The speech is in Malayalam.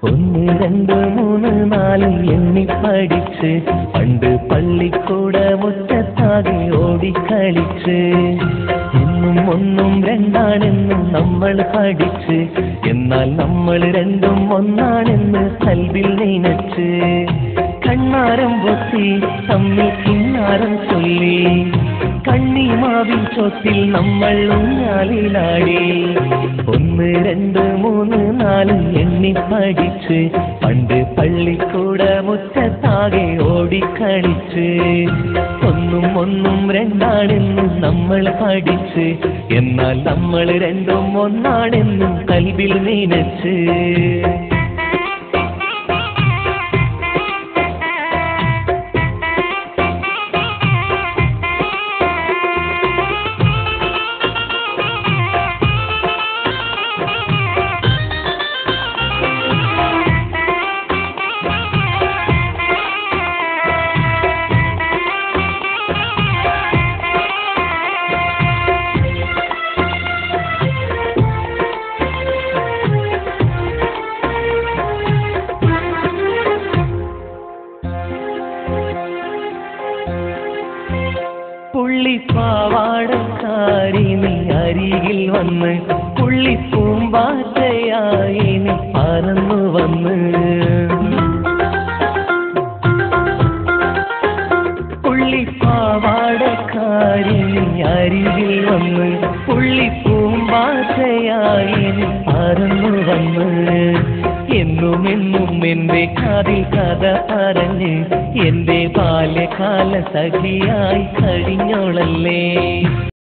ഒന്ന് രണ്ട് മൂന്ന് നാല് എണ്ണി പഠിച്ച് പണ്ട് പള്ളിക്കൂട മുറ്റത്താകെ ഓടിക്കളിച്ച് ഇന്നും ഒന്നും രണ്ടാണെന്നും നമ്മൾ പഠിച്ച് എന്നാൽ നമ്മൾ രണ്ടും ഒന്നാണെന്ന് കൽവിൽ നനച്ച് കണ്ണാരം പൊത്തി തമ്മിൽ കിന്നാരം ചൊല്ലി കണ്ണിമാവിൻ ചോട്ടിൽ നമ്മൾ ഊഞ്ഞാലിലാടി ഒന്ന് രണ്ട് മൂന്ന് നാല് എണ്ണി പഠിച്ച് പണ്ട് പള്ളിക്കൂട മുറ്റത്താകെ ഓടിക്കളിച്ച് ഒന്നും ഒന്നും രണ്ടാണെന്നും നമ്മൾ പഠിച്ച് എന്നാൽ നമ്മൾ രണ്ടും ഒന്നാണെന്നും കൽവിൽ നനച്ച് പുള്ളിപ്പാവാടക്കാരി നീ അരികിൽ വന്ന് പുള്ളിപ്പൂമ്പാറ്റയായി നീ പറന്നു വന്ന് പുള്ളിപ്പാവാടക്കാരി നീ അരികിൽ വന്ന് പുള്ളിപ്പൂമ്പാറ്റയായി നീ പറന്നു വന്ന് എന്നുമെന്നും എന്റെ കാതിൽ കഥ പറഞ്ഞ് എന്റെ ബാല്യകാല സഖിയായി കഴിഞ്ഞോളല്ലേ.